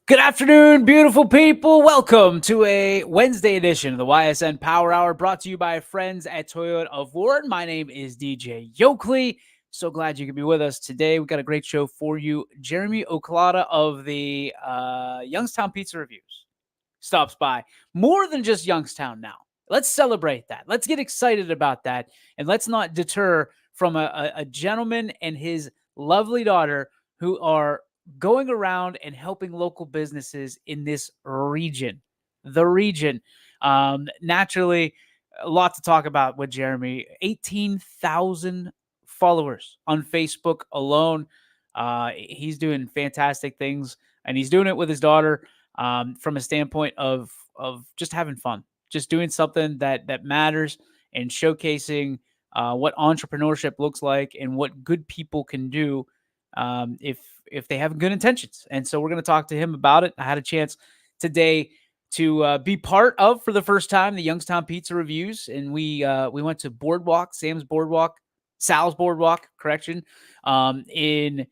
Good afternoon, beautiful people. Welcome to a Wednesday edition of the Ysn Power Hour, brought to you by friends at Toyota of Ward. My name is DJ Yoakley. So glad you could be with us today. We've got a great show for you. Jeremy Oclada of the Youngstown Pizza Reviews stops by. More than just Youngstown now. Let's celebrate that. Let's get excited about that. And let's not deter from a gentleman and his lovely daughter who are going around and helping local businesses in this region. The region. Naturally, a lot to talk about with Jeremy. 18,000 followers on Facebook alone. He's doing fantastic things, and he's doing it with his daughter from a standpoint of just having fun, just doing something that matters, and showcasing what entrepreneurship looks like and what good people can do if they have good intentions. And so we're going to talk to him about it. I had a chance today to be part of, for the first time, the Youngstown Pizza Reviews, and we went to Sal's Boardwalk, correction, in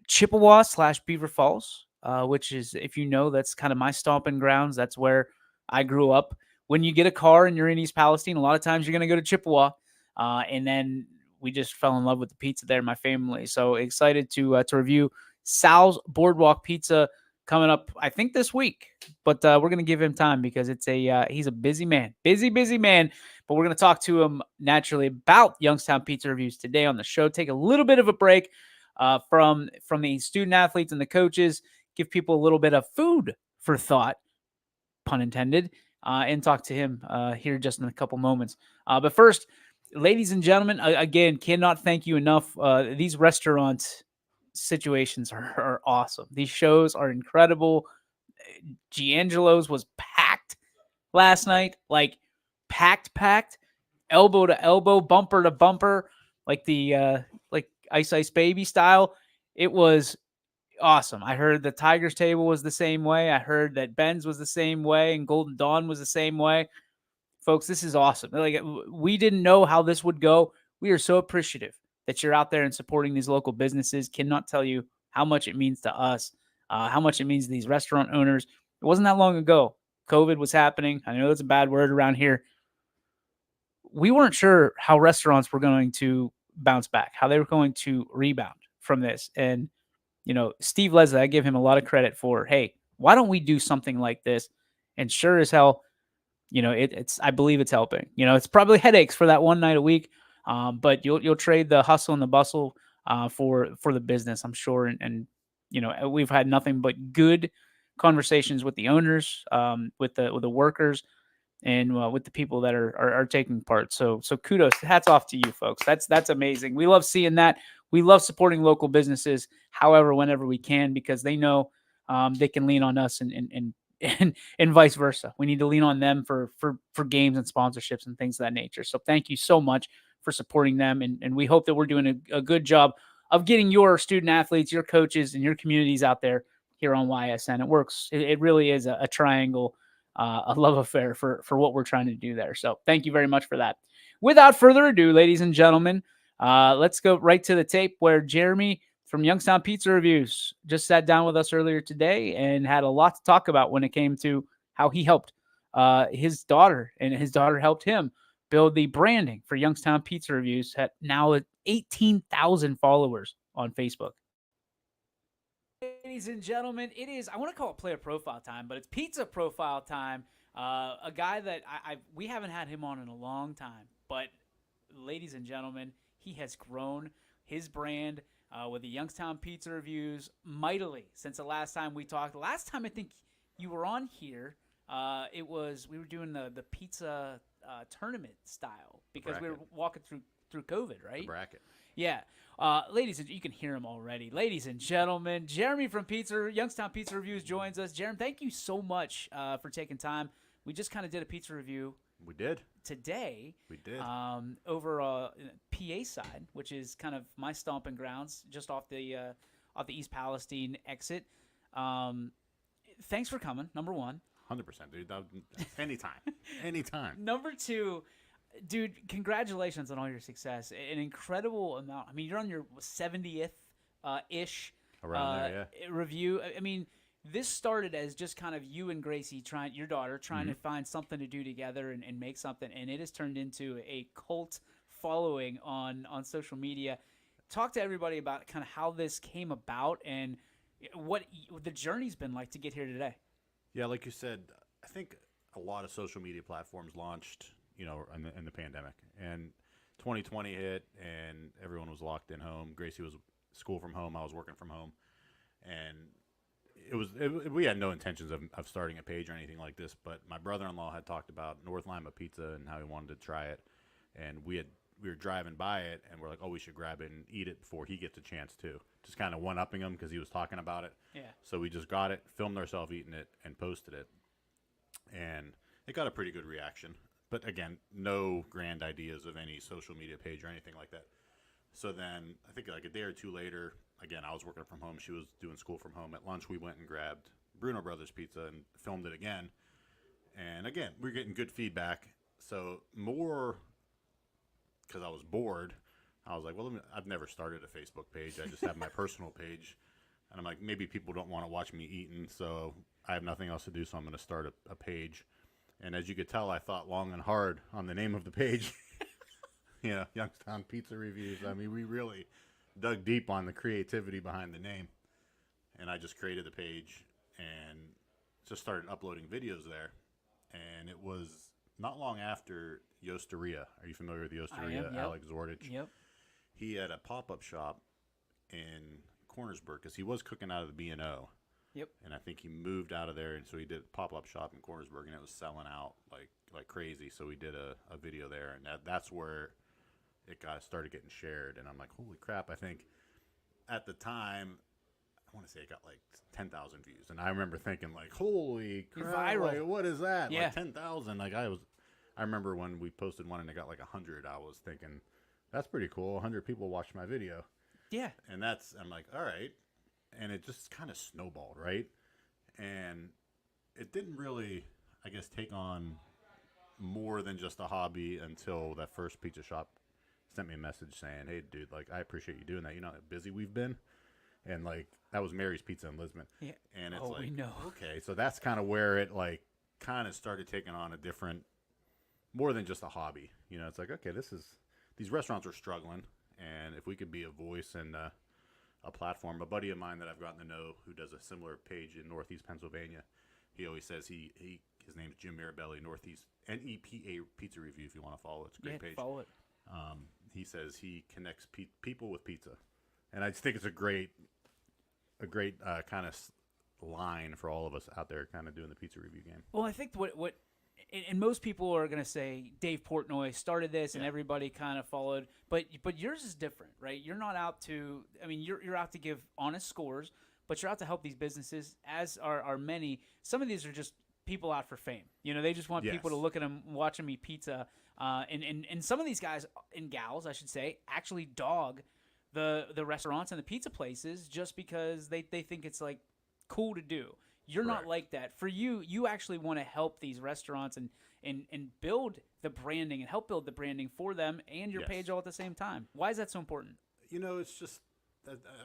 Chippewa/Beaver Falls, which is, if you know, that's kind of my stomping grounds. That's where I grew up. When you get a car and you're in East Palestine, a lot of times you're going to go to Chippewa, and then we just fell in love with the pizza there, my family. So excited to review Sal's Boardwalk Pizza coming up, I think, this week. But we're going to give him time because he's a busy man, busy man. But we're going to talk to him naturally about Youngstown Pizza Reviews today on the show. Take a little bit of a break from the student athletes and the coaches, give people a little bit of food for thought, pun intended, and talk to him here just in a couple moments. But first, ladies and gentlemen, again, cannot thank you enough. These restaurant situations are awesome. These shows are incredible. Giangelo's was packed last night, like packed, elbow to elbow, bumper to bumper, like the like Ice Baby style. It was awesome. I heard the Tigers table was the same way. I heard that Ben's was the same way, and Golden Dawn was the same way. Folks, this is awesome. Like, we didn't know how this would go. We are so appreciative that you're out there and supporting these local businesses. Cannot tell you how much it means to us, how much it means to these restaurant owners. It wasn't that long ago. COVID was happening. I know that's a bad word around here. We weren't sure how restaurants were going to bounce back, how they were going to rebound from this. And, Steve Leslie, I give him a lot of credit for, hey, why don't we do something like this? And sure as hell, it's I believe it's helping. It's probably headaches for that one night a week, but you'll trade the hustle and the bustle for the business, I'm sure. And we've had nothing but good conversations with the owners, with the workers, and with the people that are taking part. So kudos, hats off to you folks. That's amazing. We love seeing that. We love supporting local businesses, however, whenever we can, because they know they can lean on us and vice versa. We need to lean on them for games and sponsorships and things of that nature. So thank you so much for supporting them. And we hope that we're doing a good job of getting your student athletes, your coaches, and your communities out there here on YSN. It works. It really is a triangle, a love affair for what we're trying to do there. So thank you very much for that. Without further ado, ladies and gentlemen, let's go right to the tape where Jeremy from Youngstown Pizza Reviews just sat down with us earlier today and had a lot to talk about when it came to how he helped his daughter, and his daughter helped him build the branding for Youngstown Pizza Reviews at now 18,000 followers on Facebook. Ladies and gentlemen, it is, I want to call it player profile time, but it's pizza profile time. A guy that we haven't had him on in a long time, but ladies and gentlemen, he has grown his brand with the Youngstown Pizza Reviews mightily since the last time we talked. The last time I think you were on here, we were doing the pizza tournament style because we were walking through COVID, right? The bracket. Yeah. Ladies and you can hear him already. Ladies and gentlemen, Jeremy from Youngstown Pizza Reviews joins us. Jeremy, thank you so much for taking time. We just kind of did a pizza review. We did. Today. We did. Over PA side, which is kind of my stomping grounds, just off the East Palestine exit. Thanks for coming, number one. 100%, dude. Anytime. Number two, dude, congratulations on all your success. An incredible amount. I mean, you're on your 70th ish Around there, yeah. review. I mean, this started as just kind of you and Gracie your daughter trying to Hmm. find something to do together and make something, and it has turned into a cult following on social media. Talk to everybody about kind of how this came about and what the journey's been like to get here today. Yeah, like you said, I think a lot of social media platforms launched, in the pandemic, and 2020 hit, and everyone was locked in home. Gracie was school from home. I was working from home, and we had no intentions of starting a page or anything like this. But my brother-in-law had talked about North Lima Pizza and how he wanted to try it, and we were driving by it, and we're like, oh, we should grab it and eat it before he gets a chance to. Just kind of one upping him because he was talking about it. Yeah. So we just got it, filmed ourselves eating it, and posted it, and it got a pretty good reaction. But again, no grand ideas of any social media page or anything like that. So then I think like a day or two later, again, I was working from home. She was doing school from home. At lunch, we went and grabbed Bruno Brothers Pizza and filmed it again. And again, we are getting good feedback. So more because I was bored, I was like, well, I've never started a Facebook page. I just have my personal page. And I'm like, maybe people don't want to watch me eating, so I have nothing else to do, so I'm going to start a page. And as you could tell, I thought long and hard on the name of the page. Youngstown Pizza Reviews. I mean, we really dug deep on the creativity behind the name. And I just created the page and just started uploading videos there. And it was not long after Yosteria. Are you familiar with I am. Yosteria? Yep. Alex Zordich. Yep. He had a pop-up shop in Cornersburg because he was cooking out of the B&O. Yep. And I think he moved out of there, and so he did a pop-up shop in Cornersburg, and it was selling out like crazy. So we did a video there, and that's where it started getting shared. And I'm like, holy crap! I think at the time, I want to say it got like 10,000 views, and I remember thinking like, holy crap! Viral. Like, what is that? Yeah. Like 10,000. I remember when we posted one and it got like 100. I was thinking, that's pretty cool. 100 people watched my video. Yeah. And I'm like, all right. And it just kind of snowballed, right? And it didn't really, I guess, take on more than just a hobby until that first pizza shop sent me a message saying, hey, dude, like, I appreciate you doing that. You know how busy we've been? And, like, that was Mary's Pizza in Lisbon. Yeah. And it's Oh, like, we know. okay. So that's kind of where it, like, kind of started taking on a different, more than just a hobby. It's like, okay, these restaurants are struggling. And if we could be a voice and a platform. A buddy of mine that I've gotten to know who does a similar page in Northeast Pennsylvania, he always says his name's Jim Mirabelli, Northeast NEPA Pizza Review. If you want to follow it, it's a great page. Follow it. He says he connects people with pizza, and I just think it's a great kind of line for all of us out there, kind of doing the pizza review game. Well, I think what and most people are going to say Dave Portnoy started this and Yeah. everybody kind of followed, but yours is different, right? You're not out to, I mean, you're out to give honest scores, but you're out to help these businesses, as are many. Some of these are just people out for fame. They just want people to Yes. look at them watching me pizza. And some of these guys and gals, I should say, actually dog the restaurants and the pizza places just because they think it's like cool to do. You're not Correct. like that. For you, you actually want to help these restaurants and build the branding and help build the branding for them and your Yes. page all at the same time. Why is that so important? It's just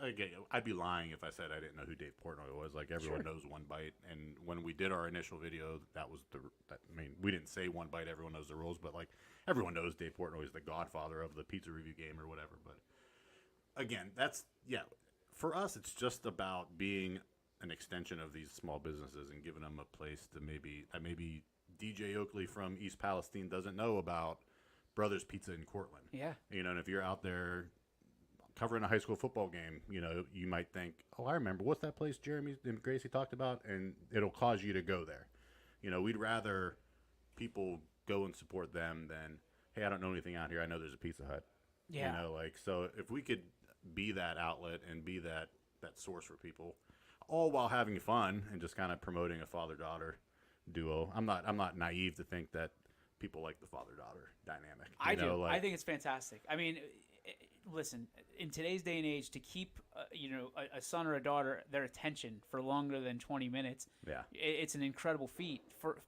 again, I'd be lying if I said I didn't know who Dave Portnoy was. Like everyone knows One Bite, and when we did our initial video, that was we didn't say One Bite. Everyone knows the rules, but like everyone knows Dave Portnoy is the godfather of the pizza review game or whatever. But again, for us, it's just about being an extension of these small businesses and giving them a place to maybe DJ Oakley from East Palestine doesn't know about Brothers Pizza in Cortland. Yeah. And if you're out there covering a high school football game, you might think, oh, I remember, what's that place Jeremy and Gracie talked about? And it'll cause you to go there. We'd rather people go and support them than, hey, I don't know anything out here. I know there's a Pizza Hut. Yeah. So if we could be that outlet and be that source for people, all while having fun and just kind of promoting a father-daughter duo. I'm not naive to think that people like the father-daughter dynamic. I do. I think it's fantastic. I mean, listen, in today's day and age, to keep a son or a daughter their attention for longer than 20 minutes, Yeah. it's an incredible feat.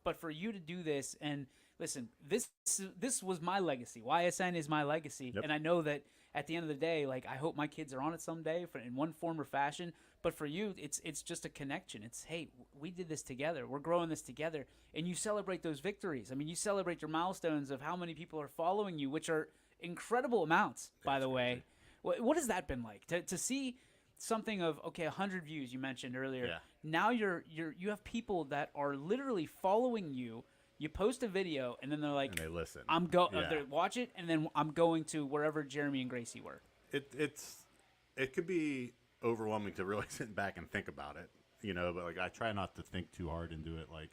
But for you to do this, and listen, this was my legacy. YSN is my legacy, Yep. and I know that at the end of the day, like I hope my kids are on it someday in one form or fashion. But for you, it's just a connection. It's, hey, we did this together. We're growing this together, and you celebrate those victories. I mean, you celebrate your milestones of how many people are following you, which are incredible amounts, by That's the crazy. way. What has that been like to see something of, okay, 100 views you mentioned earlier. Yeah. Now you have people that are literally following you. You post a video, and then they're like, And they listen. Yeah. they watch it, and then I'm going to wherever Jeremy and Gracie were. It could be overwhelming to really sit back and think about it, but like I try not to think too hard into it. Like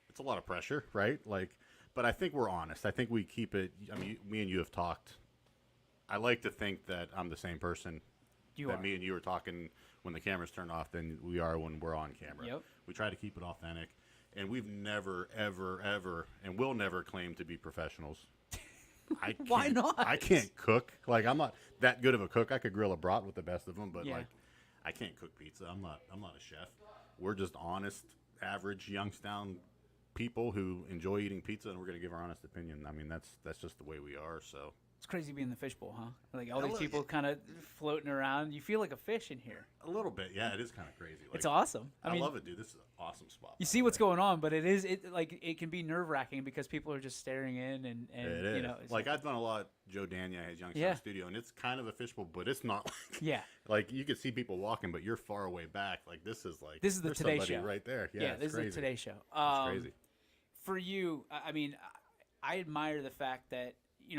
it's a lot of pressure, right? Like, but I think we're honest. I think we keep it. I mean, me and you have talked. I like to think that I'm the same person that me and you were talking when the cameras turn off than we are when we're on camera. Yep. We try to keep it authentic, and we've never, ever, ever, and will never claim to be professionals. Why not? I can't cook. Like I'm not that good of a cook. I could grill a brat with the best of them, but Yeah. like I can't cook pizza. I'm not a chef. We're just honest, average Youngstown people who enjoy eating pizza, and we're gonna give our honest opinion. I mean, that's just the way we are. So It's crazy being in the fishbowl, huh? Like all I these love people it. kind of floating around. You feel like a fish in here. a little bit, yeah, it is kind of crazy. Like, It's awesome. I mean, love it, dude. This is an awesome spot. you see what's going on, but it can be nerve wracking because people are just staring in and It is. it's Like I've done a lot. Joe Dania has Youngstown Yeah. Studio, and it's kind of a fishbowl, but it's not like yeah. like you could see people walking, but you're far away back. Like this is the There's Today somebody Show right there. Yeah, it's this crazy. is the Today Show. It's crazy. For you, I mean, I admire the fact that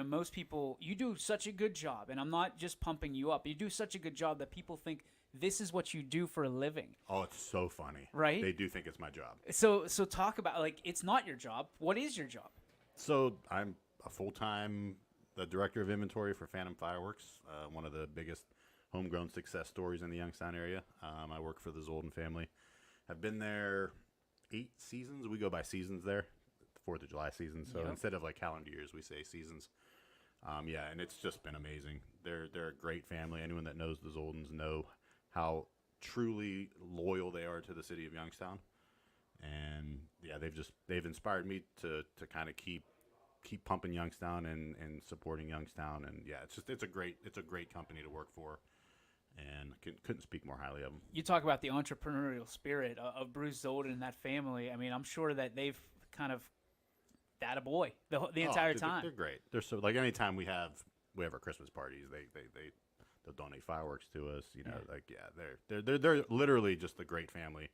most people, you do such a good job, and I'm not just pumping you up. You do such a good job that people think this is what you do for a living, Oh, it's so funny. right? They do think it's my job. So talk about, like, it's not your job. What is your job? So I'm a full-time the director of inventory for Phantom Fireworks, one of the biggest homegrown success stories in the Youngstown area. I work for the Zolden family. I've been there 8 seasons. We go by seasons there, the 4th of July season. So Yep. instead of like calendar years, we say seasons. Yeah, and it's just been amazing. They're a great family. Anyone that knows the Zoldens know how truly loyal they are to the city of Youngstown. And yeah, they've inspired me to kind of keep pumping Youngstown and supporting Youngstown. And yeah, it's a great company to work for, and couldn't speak more highly of them. You talk about the entrepreneurial spirit of Bruce Zolden and that family. I mean, I'm sure that they've kind of that a boy the entire Dude, time. they're great. They're so like anytime we have our Christmas parties, they'll donate fireworks to us. Like they're literally just a great family,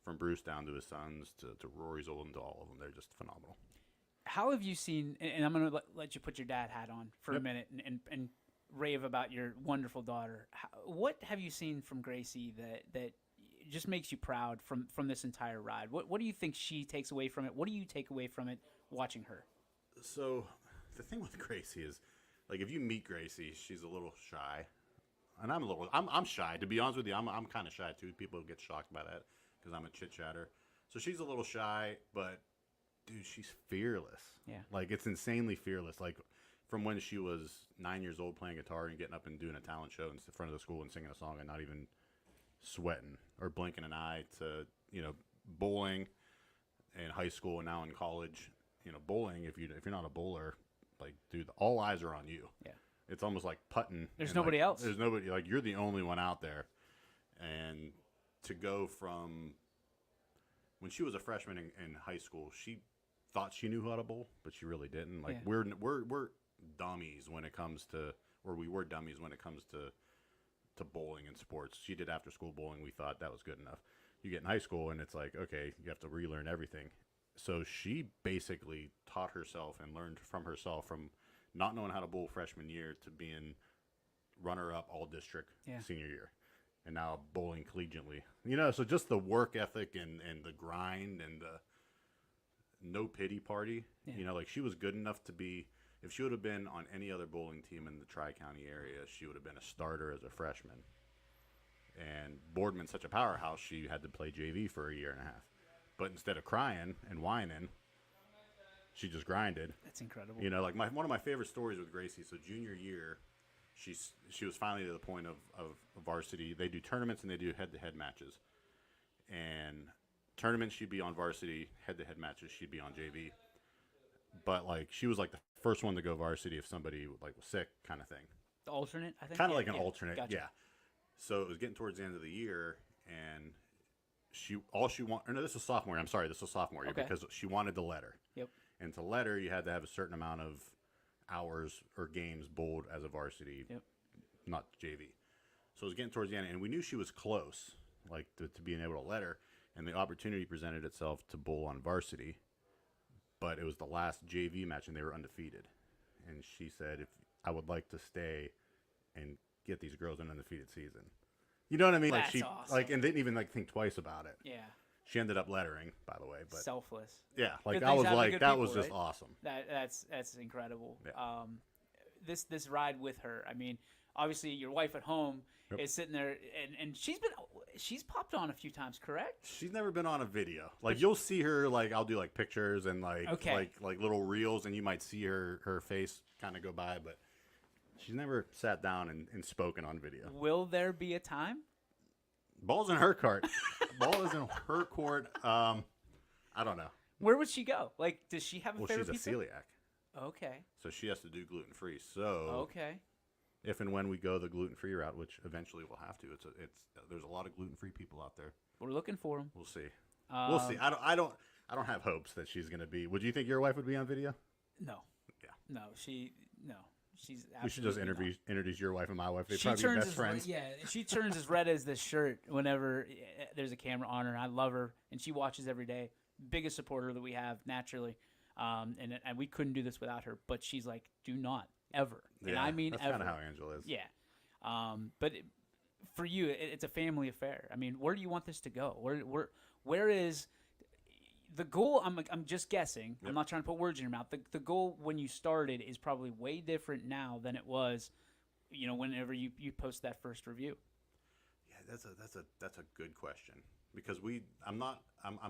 from Bruce down to his sons to Rory Zolden to all of them. They're just phenomenal. How have you seen? And I'm going to let you put your dad hat on for a Yep. minute and rave about your wonderful daughter. What have you seen from Gracie that just makes you proud from this entire ride? What do you think she takes away from it? What do you take away from it watching her? So the thing with Gracie is, like, if you meet Gracie, she's a little shy, and I'm shy, to be honest with you. I'm kind of shy too. People get shocked by that because I'm a chit chatter. So she's a little shy, but dude, she's fearless. Yeah. Like, it's insanely fearless. Like, from when she was 9 years old playing guitar and getting up and doing a talent show in front of the school and singing a song and not even sweating or blinking an eye, to bowling in high school and now in college. Bowling, if you're not a bowler, like, dude, all eyes are on you. Yeah. It's almost like putting. There's and, nobody like, else. There's nobody. Like, you're the only one out there. And to go from when she was a freshman in high school, she thought she knew how to bowl, but she really didn't. Like, Yeah. we're dummies when it comes to, or we were dummies when it comes to bowling and sports. She did after school bowling. We thought that was good enough. You get in high school and it's like, okay, you have to relearn everything. So she basically taught herself and learned from herself, from not knowing how to bowl freshman year to being runner-up all district senior year, and now bowling collegiately. So just the work ethic and the grind and the no pity party. Yeah. Like, she was good enough to be. If she would have been on any other bowling team in the Tri-County area, she would have been a starter as a freshman. And Boardman's such a powerhouse, she had to play JV for a year and a half. But instead of crying and whining, she just grinded. That's incredible. Like, one of my favorite stories with Gracie. So junior year, she was finally to the point of varsity. They do tournaments and they do head-to-head matches. And tournaments, she'd be on varsity. Head-to-head matches, she'd be on JV. But, like, she was like the first one to go varsity if somebody like was sick, kind of thing. The alternate, I think. Kind of like an alternate, Gotcha. yeah. So it was getting towards the end of the year, and all she wanted. No, this was sophomore year. I'm sorry, this was sophomore year Okay. because she wanted the letter. Yep. And to letter, you had to have a certain amount of hours or games bowled as a varsity, Yep. not JV. So it was getting towards the end, and we knew she was close, like to being able to let her. And the opportunity presented itself to bowl on varsity, but it was the last JV match, and they were undefeated. And she said, "If I would like to stay and get these girls an undefeated season." You know what I mean? Like That's she awesome. and didn't even think twice about it. Yeah. She ended up lettering, by the way, but Selfless. yeah, Good I things was happen to like, good that people, was just right? awesome. That's incredible. Yeah. This ride with her. I mean, obviously your wife at home Yep. is sitting there, and she's popped on a few times, correct? She's never been on a video. Like you'll see her, like I'll do like pictures and Okay. like little reels, and you might see her face kind of go by, but she's never sat down and spoken on video. Will there be a time? Ball's in her court. Ball is in her court. I don't know. Where would she go? Like, does she have a Well, favorite she's a pizza? celiac, Okay. so she has to do gluten free. So Okay. if and when we go the gluten free route, which eventually we'll have to, there's a lot of gluten free people out there. We're looking for them. We'll see. We'll see. I don't have hopes that she's gonna be. Would you think your wife would be on video? No. Yeah. No. She's absolutely We should just not. introduce your wife and my wife. They'd She probably be turns best as friends. yeah, she turns as red as the shirt whenever there's a camera on her. I love her, and she watches every day. Biggest supporter that we have naturally, and we couldn't do this without her. But she's like, do not ever, and Yeah, I mean that's ever. kind of how Angela is. Yeah, but for you, it's a family affair. I mean, where do you want this to go? Where is the goal? I'm just guessing. Yep. I'm not trying to put words in your mouth. The goal when you started is probably way different now than it was, whenever you post that first review. Yeah, that's a good question because I'm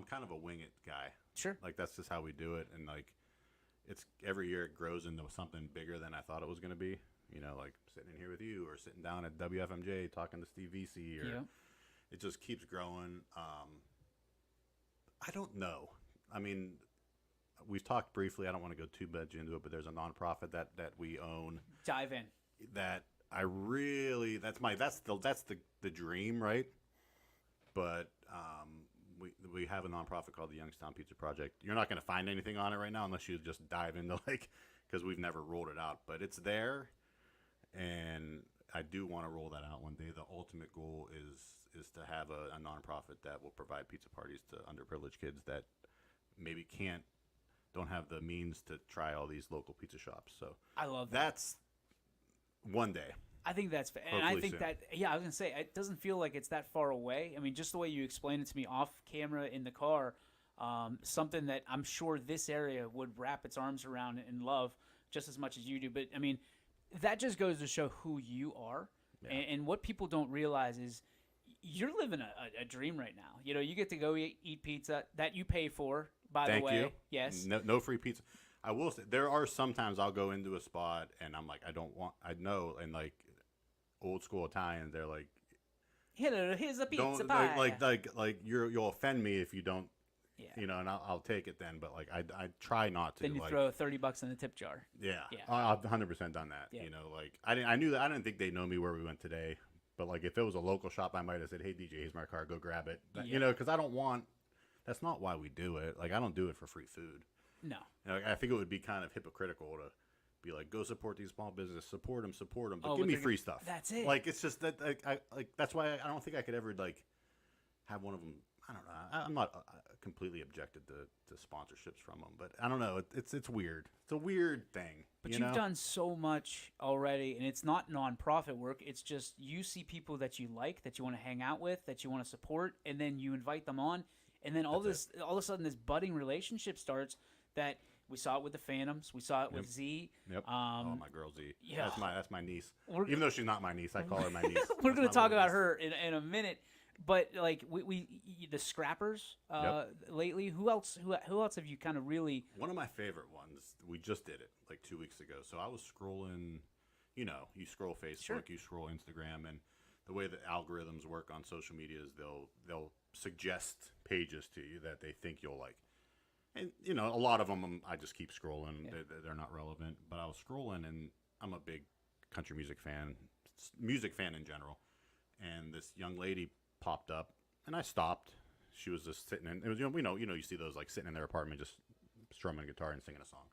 kind of a wing it guy. Sure. Like that's just how we do it, and like it's every year it grows into something bigger than I thought it was going to be. Like sitting in here with you, or sitting down at WFMJ talking to Steve VC, or Yeah. it just keeps growing. I don't know. I mean, we've talked briefly. I don't want to go too much into it, but there's a nonprofit that we own. Dive in. That I really that's the dream, right? But we have a nonprofit called the Youngstown Pizza Project. You're not going to find anything on it right now unless you just dive into because we've never rolled it out, but it's there, and I do want to roll that out one day. The ultimate goal is to have a nonprofit that will provide pizza parties to underprivileged kids that maybe don't have the means to try all these local pizza shops. So I love that. that's one day. I think that's fair. And I Hopefully think soon. that, I was going to say, it doesn't feel like it's that far away. I mean, just the way you explained it to me off camera in the car, something that I'm sure this area would wrap its arms around and love just as much as you do. But, I mean, that just goes to show who you are. Yeah. And what people don't realize is you're living a dream right now. You get to go eat pizza that you pay for, by Thank the way. you. Yes. No free pizza. I will say there are sometimes I'll go into a spot and I'm like, I know, and like old school Italians, they're like, Here's a pizza don't pie. like you'll offend me if you don't, Yeah. and I'll take it then. But like I try not to. Then you like, throw $30 in the tip jar. Yeah, Yeah. I've 100% done that. Yeah. Like I knew that I didn't think they know me where we went today. But like if it was a local shop, I might have said, "Hey DJ, here's my car. Go grab it." Yeah. Because I don't want. That's not why we do it. Like I don't do it for free food. No. I think it would be kind of hypocritical to be like, go support these small businesses, support them, but Oh, give but me they're free gonna- stuff. that's it. Like it's just that that's why I don't think I could ever like have one of them. I don't know. I'm not completely objected to sponsorships from them, but I don't know. It's weird. It's a weird thing. But you you've know? done so much already, and it's not nonprofit work. It's just you see people that you like, that you want to hang out with, that you want to support, and then you invite them on, and then all of a sudden this budding relationship starts. That we saw it with the Phantoms, we saw it with Z. Yep. Oh, my girl Z. yeah. That's my niece. We're- Even though she's not my niece, I call her my niece. We're That's going my to talk little about niece. her in a minute, but like we the Scrappers lately. Who else have you kind of really? One of my favorite ones, we just did it like 2 weeks ago. So I was scrolling, you scroll Facebook, Sure. you scroll Instagram, and the way that algorithms work on social media is they'll suggest pages to you that they think you'll like. And, a lot of them I just keep scrolling. Yeah. They're not relevant. But I was scrolling, and I'm a big country music fan in general. And this young lady popped up, And I stopped. She was just sitting in. It was you see those like sitting in their apartment just strumming a guitar and singing a song.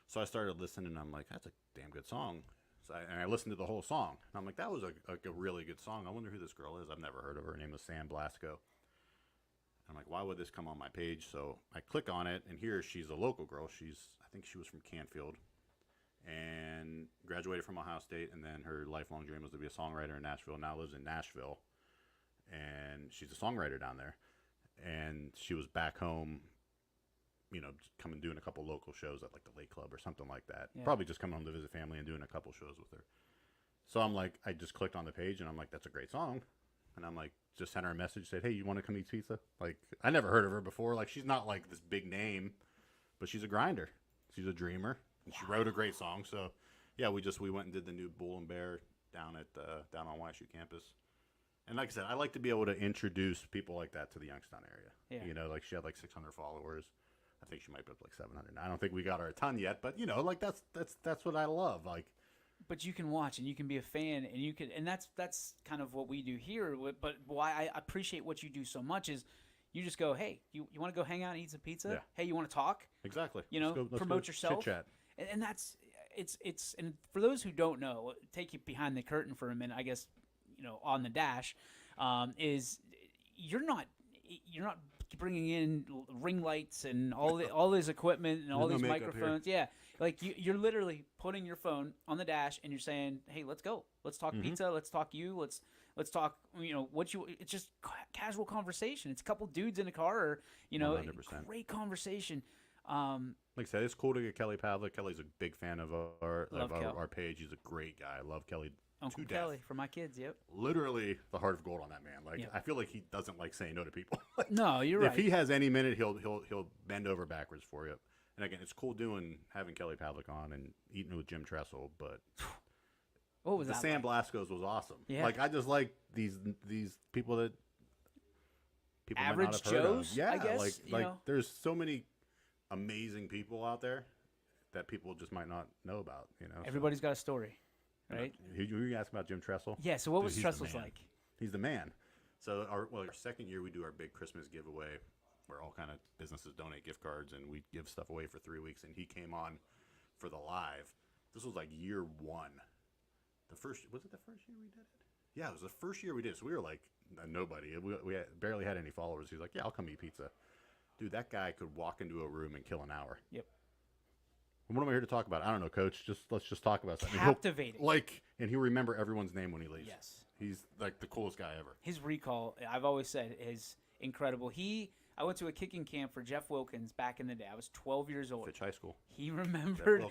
So I started listening, and I'm like, that's a damn good song. And I listened to the whole song, and I'm like, that was a really good song. I wonder who this girl is. I've never heard of her. Her name was Sam Blasco. I'm like, why would this come on my page? So I click on it, and here she's a local girl. I think she was from Canfield, and graduated from Ohio State, and then her lifelong dream was to be a songwriter in Nashville. Now lives in Nashville, and she's a songwriter down there. And she was back home, coming doing a couple local shows at like the Lake Club or something like that. Yeah. Probably just coming home to visit family and doing a couple shows with her. So I'm like, I just clicked on the page, and I'm like, that's a great song. And I'm like, just sent her a message, said, hey, you want to come eat pizza? Like, I never heard of her before. Like, she's not like this big name, but she's a grinder. She's a dreamer, and she wrote a great song. So, yeah, we went and did the new Bull and Bear down on YSU campus. And like I said, I like to be able to introduce people like that to the Youngstown area. Yeah. Like she had like 600 followers. I think she might be up like 700. I don't think we got her a ton yet, but like that's what I love. Like, but you can watch and you can be a fan, and that's kind of what we do here. But why I appreciate what you do so much is you just go, hey, you want to go hang out and eat some pizza? Yeah. Hey, you want to talk? Exactly. Let's promote yourself. Chit chat. And that's it's and for those who don't know, take you behind the curtain for a minute, I guess. On the dash, is you're not bringing in ring lights and all this equipment and all these microphones. Yeah, like you're literally putting your phone on the dash and you're saying, "Hey, let's go. Let's talk pizza. Let's talk you. Let's talk. It's just casual conversation. It's a couple dudes in a car, or 100%. Great conversation." Like I said, it's cool to get Kelly Pavlik. Kelly's a big fan of our page. He's a great guy. I love Kelly. Uncle Kelly for my kids, yep. Literally the heart of gold on that man. Like, yep. I feel like he doesn't like saying no to people. No, you're right. If he has any minute, he'll bend over backwards for you. And again, it's cool having Kelly Pavlik on and eating with Jim Tressel, but what was the that Sam like? Blasco's was awesome. Yeah. Like, I just like these people that people average might not have Joes, heard of. Yeah, I guess, like there's so many amazing people out there that people just might not know about. Everybody's got a story. Right? You asked about Jim Tressel? Yeah, so what was Tressel's like? He's the man. So our second year we do our big Christmas giveaway where all kind of businesses donate gift cards and we give stuff away for 3 weeks, and he came on for the live. This was like year one. Was it the first year we did it? Yeah, it was the first year we did it. So we were like nobody. We barely had any followers. He was like, yeah, I'll come eat pizza. Dude, that guy could walk into a room and kill an hour. Yep. What am I here to talk about? I don't know, Coach. Let's just talk about something. Captivating. And he'll remember everyone's name when he leaves. Yes. He's like the coolest guy ever. His recall, I've always said, is incredible. I went to a kicking camp for Jeff Wilkins back in the day. I was 12 years old. Fitch High School. He remembered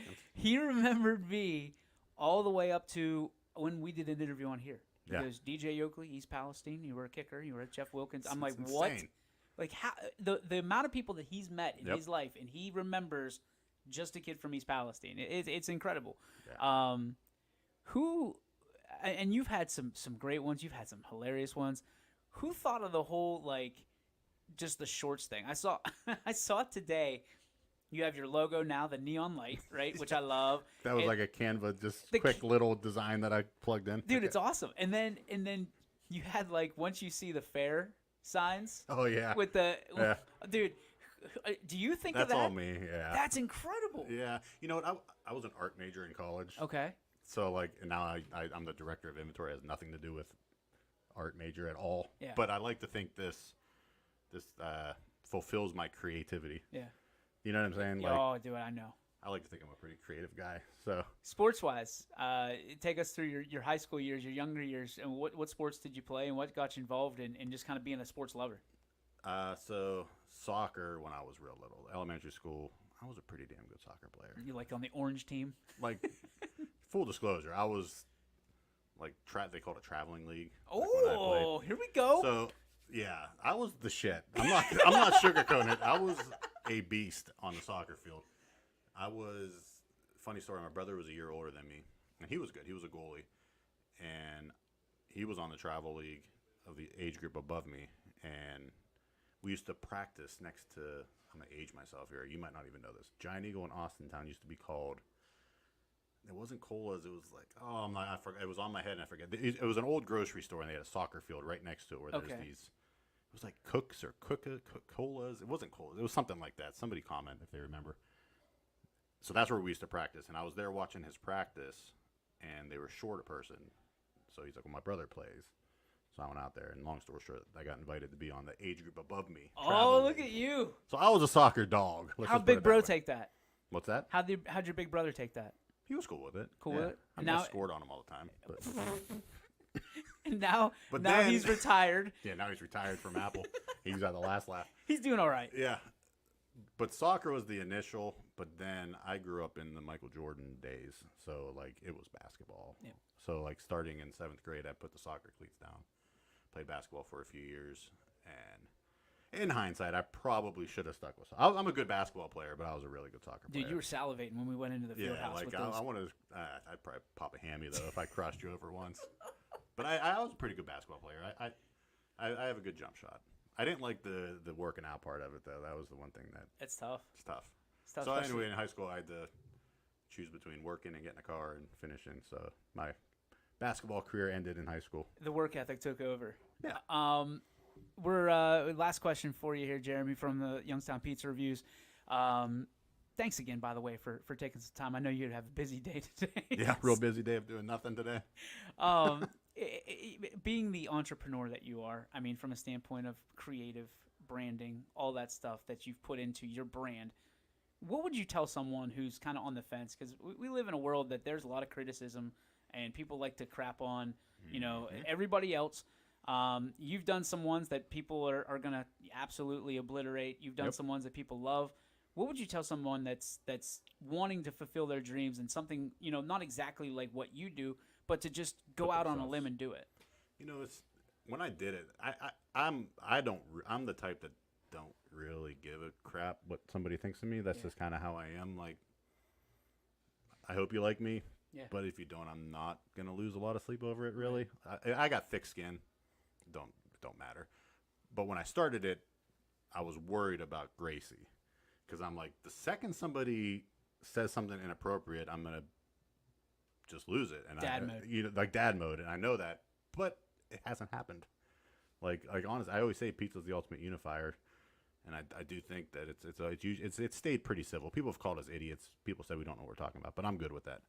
me all the way up to when we did an interview on here. He goes, DJ Yoakley, East Palestine. You were a kicker. You were at Jeff Wilkins. I'm like, what? Insane. Like, how the amount of people that he's met in his life, and he remembers just a kid from East Palestine. It's incredible. Yeah. And you've had some great ones. You've had some hilarious ones. Who thought of the whole, like, just the shorts thing? I saw it today. You have your logo now, the neon light, right, which I love. That was like a Canva, just quick little design that I plugged in. Dude, It's awesome. And then you had, like, once you see the fair signs. Oh, yeah. With dude, do you think of that? That's all me, yeah. That's incredible. Yeah. You know what? I was an art major in college. Okay. So, like, and now I'm the director of inventory. It has nothing to do with art major at all. Yeah. But I like to think this fulfills my creativity. Yeah. You know what I'm saying? Like, oh, dude, I know. I like to think I'm a pretty creative guy. So sports-wise, take us through your high school years, your younger years, and what sports did you play, and what got you involved in just kind of being a sports lover? So soccer when I was real little, elementary school, I was a pretty damn good soccer player. You like on the orange team? Like, full disclosure, I was like they called it traveling league. Oh, here we go. So yeah, I was the shit. I'm not sugarcoating it. I was a beast on the soccer field. Funny story, my brother was a year older than me, and he was good. He was a goalie, and he was on the travel league of the age group above me, and we used to practice next to, I'm going to age myself here. You might not even know this. Giant Eagle in Austintown used to be called, it wasn't Cola's. It was like, I forgot. It was on my head and I forget. It was an old grocery store, and they had a soccer field right next to it where there's these, it was like Cooks or Colas. It wasn't Colas. It was something like that. Somebody comment if they remember. So that's where we used to practice, and I was there watching his practice, and they were short a person. So he's like, well, my brother plays. So I went out there, and long story short, I got invited to be on the age group above me. Oh, look at you. So I was a soccer dog. How'd Big Bro take that? What's that? How'd your big brother take that? He was cool with it. Cool with it? I mean, I scored on him all the time. But. And now then, he's retired. Yeah, now he's retired from Apple. He's at the last laugh. He's doing all right. Yeah. But soccer was the initial, but then I grew up in the Michael Jordan days. So, like, it was basketball. Yeah. So, like, starting in 7th grade, I put the soccer cleats down. Played basketball for a few years. And in hindsight, I probably should have stuck with soccer. I'm a good basketball player, but I was a really good soccer player. Dude, you were salivating when we went into the field house like with those. I wanted to, I'd probably pop a hammy, though, if I crossed you over once. But I was a pretty good basketball player. I have a good jump shot. I didn't like the working out part of it, though. That was the one thing that... It's tough. It's tough. It's tough. So anyway, in high school, I had to choose between working and getting a car and finishing. So my basketball career ended in high school. The work ethic took over. Yeah. We're last question for you here, Jeremy, from the Youngstown Pizza Reviews. Thanks again, by the way, for taking some time. I know you'd have a busy day today. Yeah, real busy day of doing nothing today. Being the entrepreneur that you are, I mean, from a standpoint of creative branding, all that stuff that you've put into your brand, what would you tell someone who's kind of on the fence? Because we live in a world that there's a lot of criticism and people like to crap on, everybody else. You've done some ones that people are going to absolutely obliterate. You've done some ones that people love. What would you tell someone that's wanting to fulfill their dreams and something, not exactly like what you do, but to just go out on a limb and do it? It's when I did it, I'm the type that don't really give a crap what somebody thinks of me. That's just kind of how I am. Like, I hope you like me, but if you don't, I'm not gonna lose a lot of sleep over it. Really, I got thick skin. Don't matter. But when I started it, I was worried about Gracie. Because I'm like, the second somebody says something inappropriate, I'm going to just lose it. And dad mode. Like dad mode. And I know that. But it hasn't happened. Like honestly, I always say pizza is the ultimate unifier. And I do think that it's stayed pretty civil. People have called us idiots. People say we don't know what we're talking about. But I'm good with that.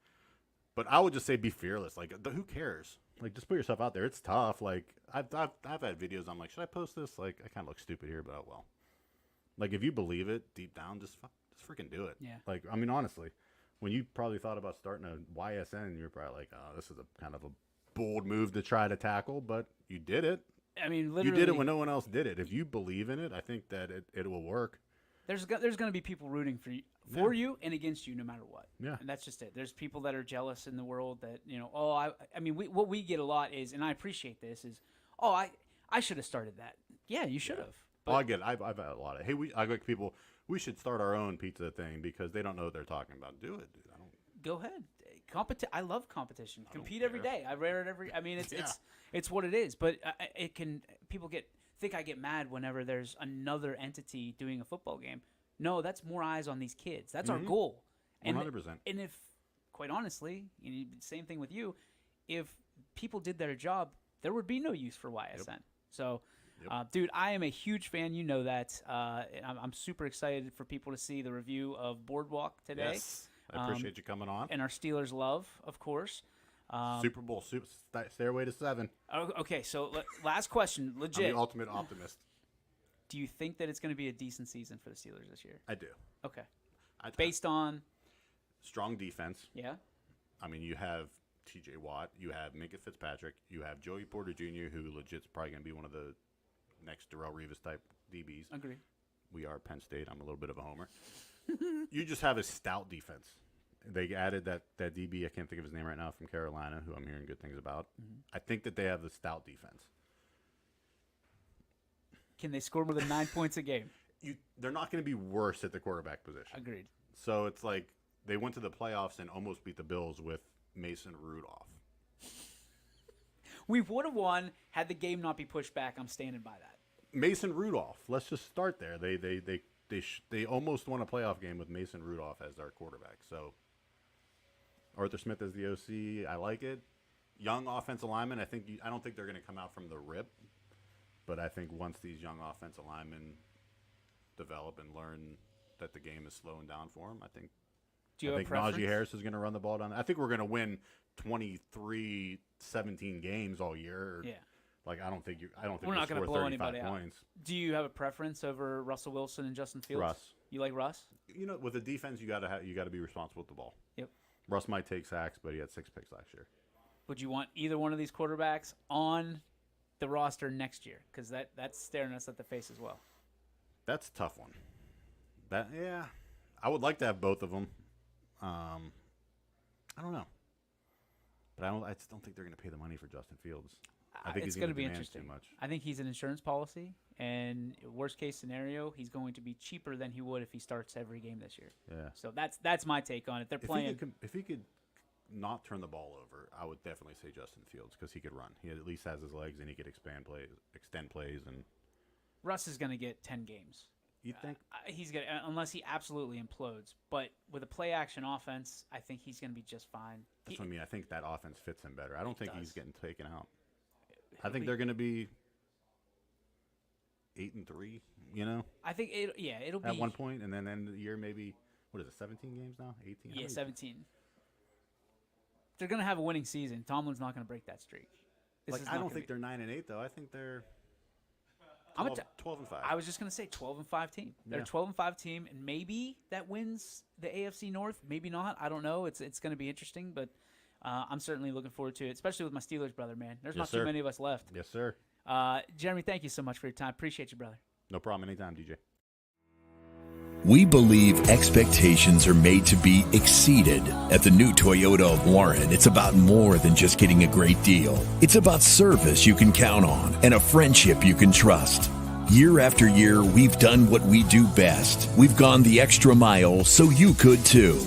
But I would just say be fearless. Like, who cares? Like, just put yourself out there. It's tough. Like, I've had videos. I'm like, should I post this? Like, I kind of look stupid here, but oh well. Like, if you believe it deep down, just freaking do it. Yeah. Like, I mean, honestly, when you probably thought about starting a YSN, you're probably like, oh, this is a kind of a bold move to try to tackle, but you did it. I mean, literally. You did it when no one else did it. If you believe in it, I think that it will work. There's going to be people rooting for you and against you no matter what. Yeah. And that's just it. There's people that are jealous in the world that, what we get a lot is, and I appreciate this, is, I should have started that. Yeah, you should have. But, I get it. I've had a lot of, hey, I get people, we should start our own pizza thing because they don't know what they're talking about. Do it, dude. Go ahead. I love competition. Compete every day. I wear it every. I mean, it's what it is. But people think I get mad whenever there's another entity doing a football game. No, that's more eyes on these kids. That's our goal. 100%. And if, quite honestly, same thing with you, if people did their job, there would be no use for YSN. Yep. So. Yep. Dude, I am a huge fan. You know that. I'm super excited for people to see the review of Boardwalk today. Yes, I appreciate you coming on. And our Steelers love, of course. Super Bowl, Stairway to 7. Okay, so last question, legit. I'm the ultimate optimist. Do you think that it's going to be a decent season for the Steelers this year? I do. Okay. Based on? Strong defense. Yeah. I mean, you have T.J. Watt. You have Minka Fitzpatrick. You have Joey Porter Jr., who legit's probably going to be one of the next Darrelle Revis type DBs. Agreed. We are Penn State. I'm a little bit of a homer. You just have a stout defense. They added that DB, I can't think of his name right now, from Carolina, who I'm hearing good things about. Mm-hmm. I think that they have the stout defense. Can they score more than 9 points a game? They're not going to be worse at the quarterback position. Agreed. So it's like they went to the playoffs and almost beat the Bills with Mason Rudolph. We would have won had the game not be pushed back. I'm standing by that. Mason Rudolph. Let's just start there. They almost won a playoff game with Mason Rudolph as their quarterback. So Arthur Smith as the OC. I like it. Young offensive lineman. I don't think they're going to come out from the rip. But I think once these young offensive linemen develop and learn that the game is slowing down for them, Do you I have a think preference? Najee Harris is going to run the ball down. I think we're going to win 23-17 games all year. Yeah. Like I don't think We're not going to blow anybody out. points. Do you have a preference over Russell Wilson and Justin Fields? Russ. You like Russ? You know, with a defense, you got to be responsible with the ball. Yep. Russ might take sacks, but he had 6 picks last year. Would you want either one of these quarterbacks on the roster next year? Because that's staring us at the face as well. That's a tough one. I would like to have both of them. I don't know, but I just don't think they're going to pay the money for Justin Fields. I think it's going to be demand interesting. too much. I think he's an insurance policy, and worst case scenario, he's going to be cheaper than he would if he starts every game this year. Yeah. So that's my take on it. They're playing. If he could not turn the ball over, I would definitely say Justin Fields because he could run. He at least has his legs, and he could extend plays, and Russ is going to get 10 games. You think he's going to, unless he absolutely implodes. But with a play action offense, I think he's going to be just fine. That's what I mean. I think that offense fits him better. I don't think he's getting taken out. I It'll think they're going to be 8-3. You know, I think it'll be at one point, and then end of the year maybe. What is it? 17 games now? 18? Yeah, 17. They're going to have a winning season. Tomlin's not going to break that streak. I don't think they're 9-8 though. I think they're 12-5. I was just going to say 12-5 team. They're a 12-5 team, and maybe that wins the AFC North. Maybe not. I don't know. It's going to be interesting, but I'm certainly looking forward to it, especially with my Steelers brother, man. There's not too many of us left. Yes, sir. Jeremy, thank you so much for your time. Appreciate you, brother. No problem. Anytime, DJ. We believe expectations are made to be exceeded. At the new Toyota of Warren, it's about more than just getting a great deal. It's about service you can count on and a friendship you can trust. Year after year, we've done what we do best. We've gone the extra mile so you could too.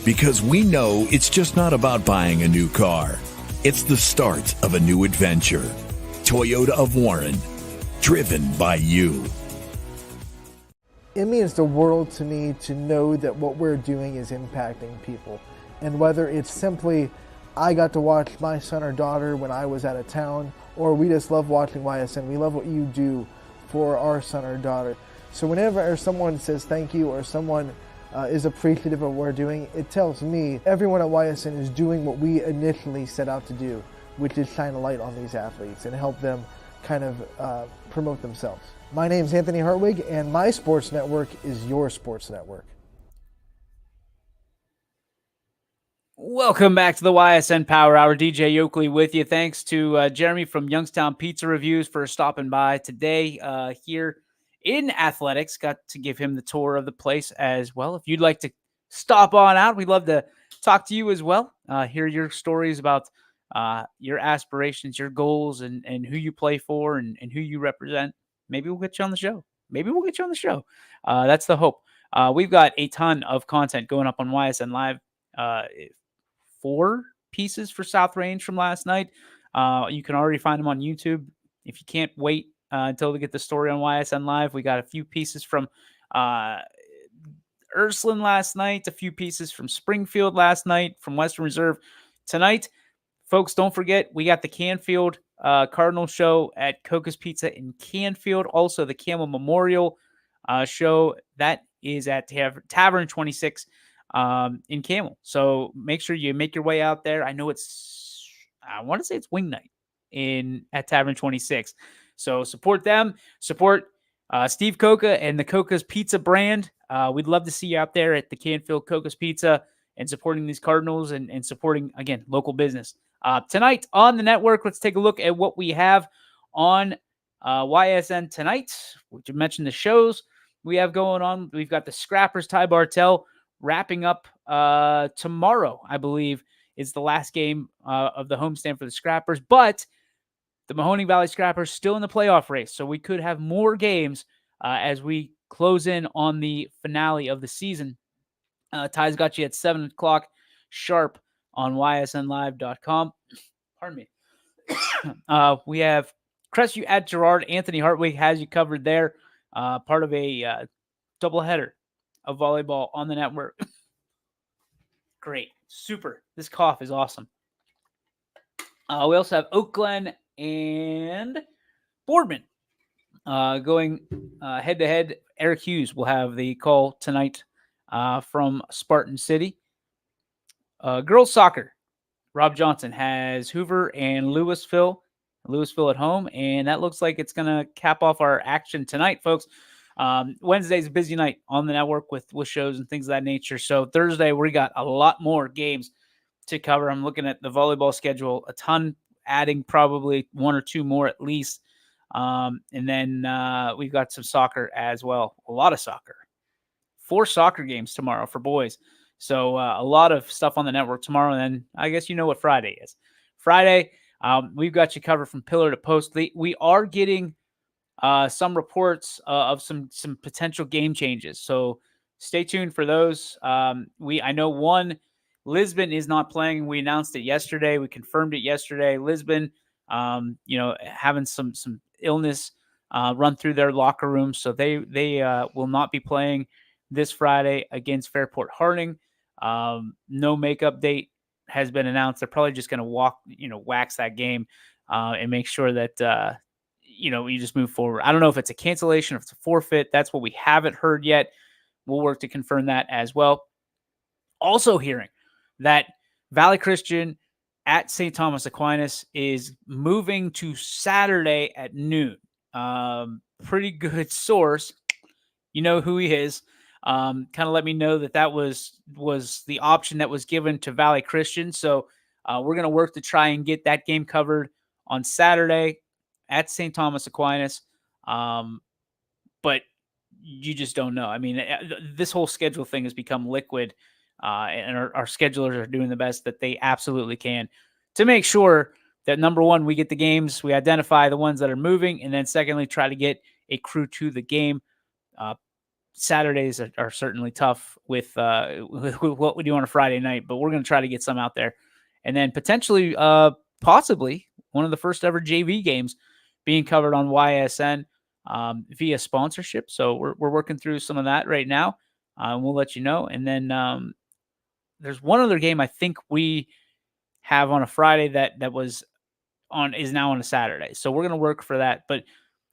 Because we know it's just not about buying a new car. It's the start of a new adventure. Toyota of Warren. Driven by you. It means the world to me to know that what we're doing is impacting people. And whether it's simply, I got to watch my son or daughter when I was out of town, or we just love watching YSN. We love what you do for our son or daughter. So whenever someone says thank you or someone is appreciative of what we're doing, it tells me everyone at YSN is doing what we initially set out to do, which is shine a light on these athletes and help them kind of promote themselves. My name is Anthony Hartwig, and my sports network is your sports network. Welcome back to the YSN Power Hour. DJ Yoakley with you. Thanks to Jeremy from Youngstown Pizza Reviews for stopping by today here in athletics. Got to give him the tour of the place as well. If you'd like to stop on out, we'd love to talk to you as well. Hear your stories about your aspirations, your goals, and who you play for and who you represent. Maybe we'll get you on the show. That's the hope. We've got a ton of content going up on YSN Live. 4 pieces for South Range from last night. You can already find them on YouTube. If you can't wait until we get the story on YSN Live, we got a few pieces from Ursuline last night, a few pieces from Springfield last night, from Western Reserve tonight. Folks, don't forget, we got the Canfield Cardinal show at Coca's Pizza in Canfield. Also, the Camel Memorial show that is at Tavern 26 in Camel. So make sure you make your way out there. I want to say it's wing night at Tavern 26. So support them. Support Steve Coca and the Coca's Pizza brand. We'd love to see you out there at the Canfield Coca's Pizza and supporting these Cardinals and supporting, again, local business. Tonight on the network, let's take a look at what we have on YSN tonight. We mentioned the shows we have going on. We've got the Scrappers, Ty Bartell, wrapping up tomorrow, I believe, is the last game of the homestand for the Scrappers. But the Mahoning Valley Scrappers still in the playoff race, so we could have more games as we close in on the finale of the season. Ty's got you at 7 o'clock sharp on ysnlive.com. Pardon me. We have Crestview at Girard. Anthony Hartwig has you covered there. Part of a doubleheader of volleyball on the network. Great. Super. This cough is awesome. We also have Oak Glen and Boardman Going head to head, Eric Hughes will have the call tonight from Spartan City. Girls soccer, Rob Johnson has Hoover and Louisville at home, and that looks like it's going to cap off our action tonight, folks. Wednesday's a busy night on the network with shows and things of that nature. So Thursday, we got a lot more games to cover. I'm looking at the volleyball schedule, a ton, adding probably one or two more at least. And then we've got some soccer as well, a lot of soccer. 4 soccer games tomorrow for boys. So a lot of stuff on the network tomorrow. And then I guess you know what Friday is. Friday, we've got you covered from pillar to post. We are getting some reports of some potential game changes. So stay tuned for those. I know one, Lisbon is not playing. We announced it yesterday. We confirmed it yesterday. Lisbon, having some illness run through their locker room, so they will not be playing this Friday against Fairport Harding. No makeup date has been announced. They're probably just going to wax that game and make sure that you just move forward. I don't know if it's a cancellation, if it's a forfeit. That's what we haven't heard yet. We'll work to confirm that as well. Also hearing that Valley Christian at St. Thomas Aquinas is moving to Saturday at noon. Pretty good source. You know who he is. Kind of let me know that was the option that was given to Valley Christian. So we're going to work to try and get that game covered on Saturday at St. Thomas Aquinas. But you just don't know. I mean, this whole schedule thing has become liquid, and our schedulers are doing the best that they absolutely can to make sure that, number one, we get the games, we identify the ones that are moving, and then secondly, try to get a crew to the game. Saturdays are certainly tough with what we do on a Friday night, but we're going to try to get some out there. And then potentially, possibly, one of the first ever JV games being covered on YSN via sponsorship. So we're working through some of that right now. We'll let you know. And then there's one other game I think we have on a Friday that is now on a Saturday. So we're going to work for that. But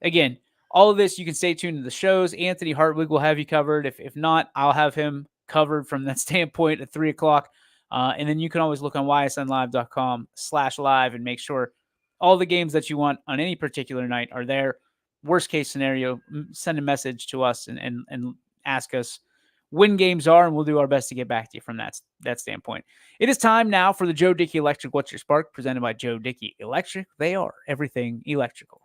again, all of this, you can stay tuned to the shows. Anthony Hartwig will have you covered. If not, I'll have him covered from that standpoint at 3 o'clock. And then you can always look on ysnlive.com/live and make sure all the games that you want on any particular night are there. Worst case scenario, send a message to us and ask us when games are, and we'll do our best to get back to you from that standpoint. It is time now for the Joe Dickey Electric What's Your Spark, presented by Joe Dickey Electric. They are everything electrical.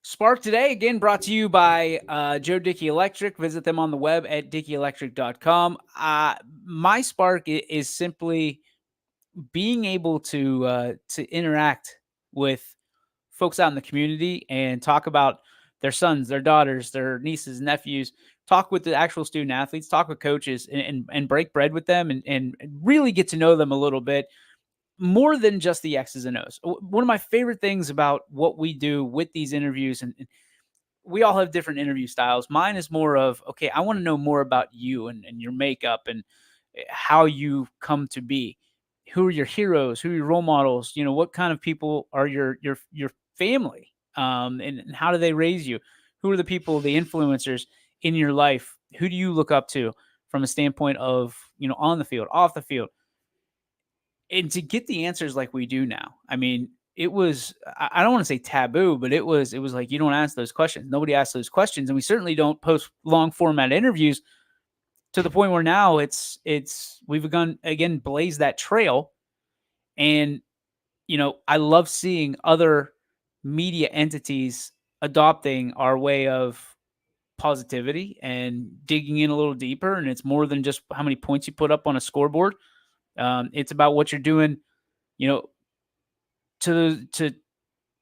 Spark today, again, brought to you by Joe Dickey Electric. Visit them on the web at dickieelectric.com. My spark is simply being able to interact with folks out in the community and talk about their sons, their daughters, their nieces, nephews, talk with the actual student athletes, talk with coaches, and break bread with them and really get to know them a little bit more than just the X's and O's. One of my favorite things about what we do with these interviews, and we all have different interview styles. Mine is more of, okay, I want to know more about you and your makeup and how you come to be. Who are your heroes? Who are your role models? What kind of people are your family? And how do they raise you? Who are the people, the influencers in your life? Who do you look up to from a standpoint of, on the field, off the field? And to get the answers like we do now, I mean, it was, I don't want to say taboo, but it was like, you don't ask those questions. Nobody asks those questions. And we certainly don't post long format interviews, to the point where now we've begun again, blaze that trail. And, I love seeing other media entities adopting our way of positivity and digging in a little deeper. And it's more than just how many points you put up on a scoreboard. It's about what you're doing, to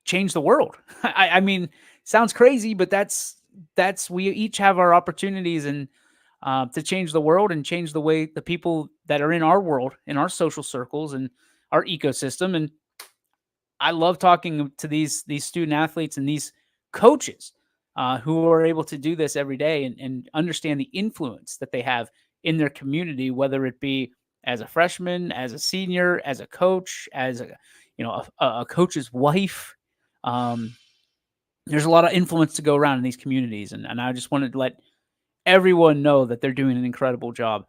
change the world. I mean, sounds crazy, but that's we each have our opportunities and to change the world and change the way the people that are in our world, in our social circles and our ecosystem. And I love talking to these student athletes and these coaches who are able to do this every day and understand the influence that they have in their community, whether it be as a freshman, as a senior, as a coach, as a coach's wife. There's a lot of influence to go around in these communities, and I just wanted to let everyone know that they're doing an incredible job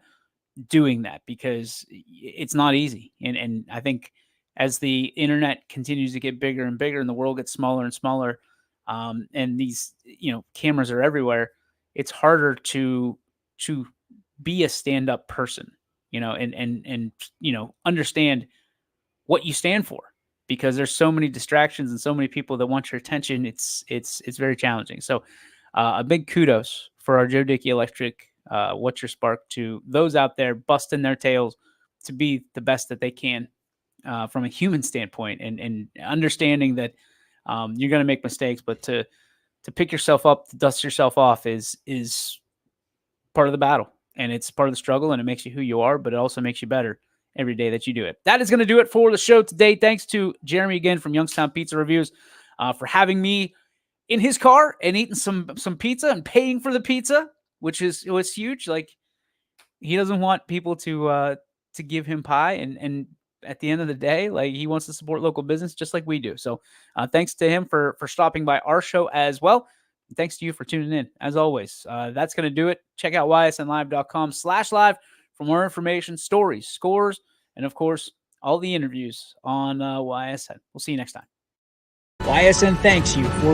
doing that, because it's not easy. And I think as the internet continues to get bigger and bigger and the world gets smaller and smaller, and these cameras are everywhere, it's harder to be a stand-up person, and understand what you stand for, because there's so many distractions and so many people that want your attention. It's very challenging. So a big kudos for our Joe Dickey Electric What's Your Spark to those out there busting their tails to be the best that they can from a human standpoint, and understanding that you're going to make mistakes, but to pick yourself up, to dust yourself off is part of the battle, and it's part of the struggle, and it makes you who you are, but it also makes you better every day that you do it. That is going to do it for the show today. Thanks to Jeremy again from Youngstown Pizza Reviews for having me in his car and eating some pizza and paying for the pizza, which was huge. Like, he doesn't want people to give him pie, and at the end of the day, like, he wants to support local business just like we do. So thanks to him for stopping by our show as well. And thanks to you for tuning in. As always, that's going to do it. Check out ysnlive.com/live for more information, stories, scores, and of course, all the interviews on YSN. We'll see you next time. YSN thanks you for